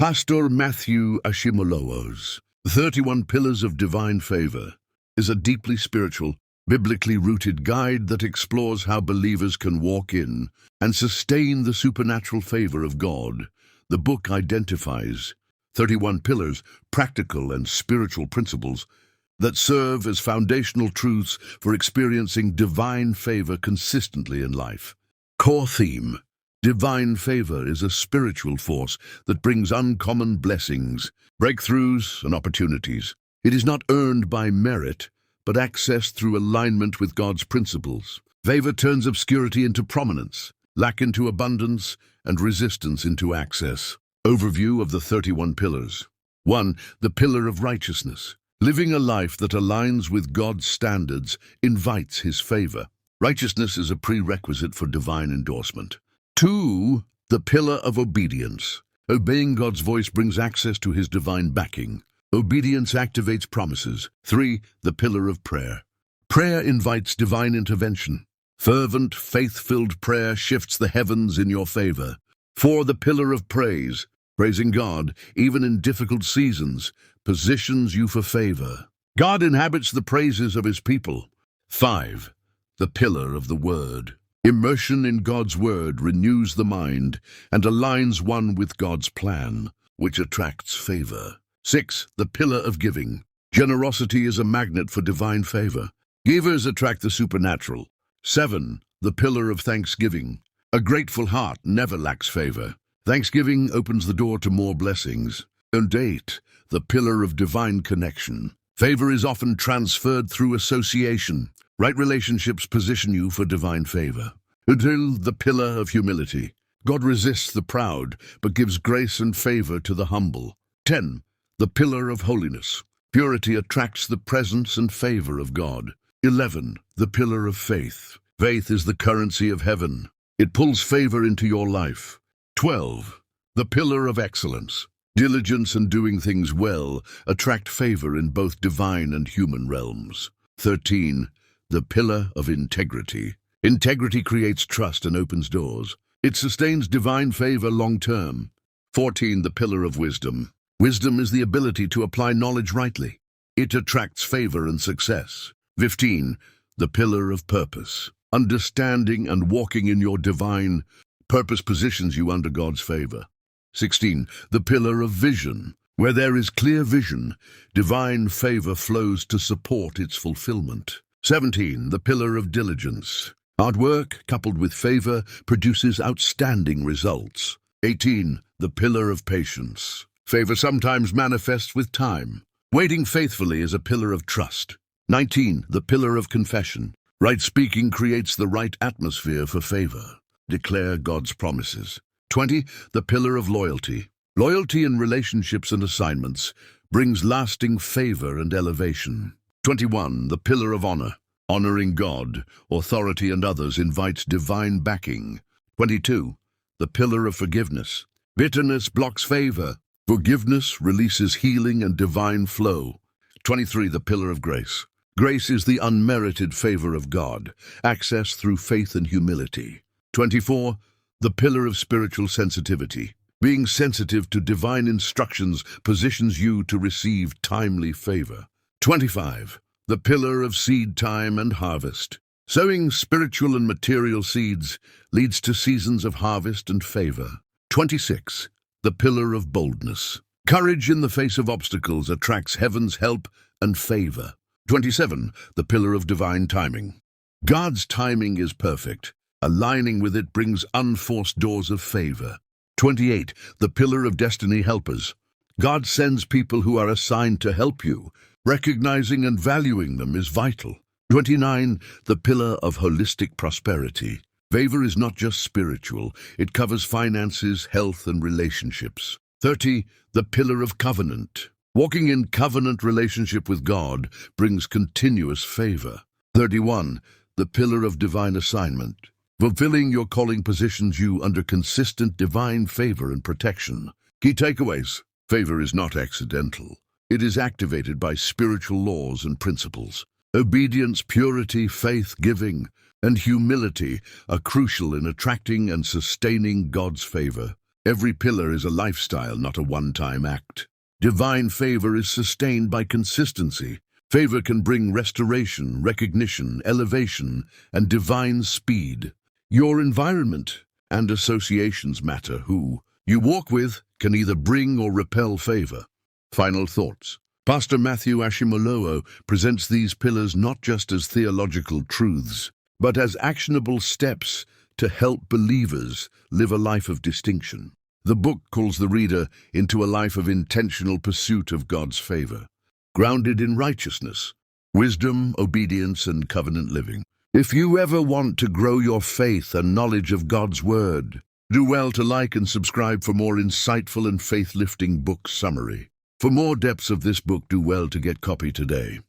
Pastor Matthew Ashimolowo's 31 Pillars of Divine Favour is a deeply spiritual, biblically rooted guide that explores how believers can walk in and sustain the supernatural favour of God. The book identifies 31 pillars, practical and spiritual principles that serve as foundational truths for experiencing divine favour consistently in life. Core theme: divine favour is a spiritual force that brings uncommon blessings, breakthroughs, and opportunities. It is not earned by merit, but accessed through alignment with God's principles. Favour turns obscurity into prominence, lack into abundance, and resistance into access. Overview of the 31 pillars. 1. The pillar of righteousness. Living a life that aligns with God's standards invites His favour. Righteousness is a prerequisite for divine endorsement. 2. The pillar of obedience. Obeying God's voice brings access to His divine backing. Obedience activates promises. 3. The pillar of prayer. Prayer invites divine intervention. Fervent, faith-filled prayer shifts the heavens in your favour. 4. The pillar of praise. Praising God, even in difficult seasons, positions you for favour. God inhabits the praises of His people. 5. The pillar of the Word. Immersion in God's Word renews the mind and aligns one with God's plan, which attracts favour. 6. The pillar of giving. Generosity is a magnet for divine favour. Givers attract the supernatural. 7. The pillar of thanksgiving. A grateful heart never lacks favour. Thanksgiving opens the door to more blessings. And 8. The pillar of divine connection. Favour is often transferred through association. Right relationships position you for divine favour. Until the pillar of humility. God resists the proud, but gives grace and favour to the humble. 10. The pillar of holiness. Purity attracts the presence and favour of God. 11. The pillar of faith. Faith is the currency of heaven. It pulls favour into your life. 12. The pillar of excellence. Diligence and doing things well attract favour in both divine and human realms. 13. The pillar of integrity. Integrity creates trust and opens doors. It sustains divine favour long-term. 14. The pillar of wisdom. Wisdom is the ability to apply knowledge rightly. It attracts favour and success. 15. The pillar of purpose. Understanding and walking in your divine purpose positions you under God's favour. 16. The pillar of vision. Where there is clear vision, divine favour flows to support its fulfilment. 17. The pillar of diligence. Hard work, coupled with favour, produces outstanding results. 18. The pillar of patience. Favour sometimes manifests with time. Waiting faithfully is a pillar of trust. 19. The pillar of confession. Right speaking creates the right atmosphere for favour. Declare God's promises. 20. The pillar of loyalty. Loyalty in relationships and assignments brings lasting favour and elevation. 21. The pillar of honour. Honouring God, authority and others invites divine backing. 22. The pillar of forgiveness. Bitterness blocks favour. Forgiveness releases healing and divine flow. 23. The pillar of grace. Grace is the unmerited favour of God, accessed through faith and humility. 24. The pillar of spiritual sensitivity. Being sensitive to divine instructions positions you to receive timely favour. 25. The pillar of seed time and harvest. Sowing spiritual and material seeds leads to seasons of harvest and favour. 26. The pillar of boldness. Courage in the face of obstacles attracts heaven's help and favour. 27. The pillar of divine timing. God's timing is perfect. Aligning with it brings unforced doors of favour. 28. The pillar of destiny helpers. God sends people who are assigned to help you. Recognizing and valuing them is vital. 29. The pillar of holistic prosperity. Favour is not just spiritual, it covers finances, health, and relationships. 30. The pillar of covenant. Walking in covenant relationship with God brings continuous favour. 31. The pillar of divine assignment. Fulfilling your calling positions you under consistent divine favour and protection. Key takeaways. Favour is not accidental. It is activated by spiritual laws and principles. Obedience, purity, faith, giving, and humility are crucial in attracting and sustaining God's favour. Every pillar is a lifestyle, not a one-time act. Divine favor is sustained by consistency. Favor can bring restoration, recognition, elevation, and divine speed. Your environment and associations matter. Who you walk with can either bring or repel favor. Final thoughts. Pastor Matthew Ashimolowo presents these pillars not just as theological truths, but as actionable steps to help believers live a life of distinction. The book calls the reader into a life of intentional pursuit of God's favor, grounded in righteousness, wisdom, obedience, and covenant living. If you ever want to grow your faith and knowledge of God's Word, do well to like and subscribe for more insightful and faith-lifting book summary. For more depths of this book, do well to get copy today.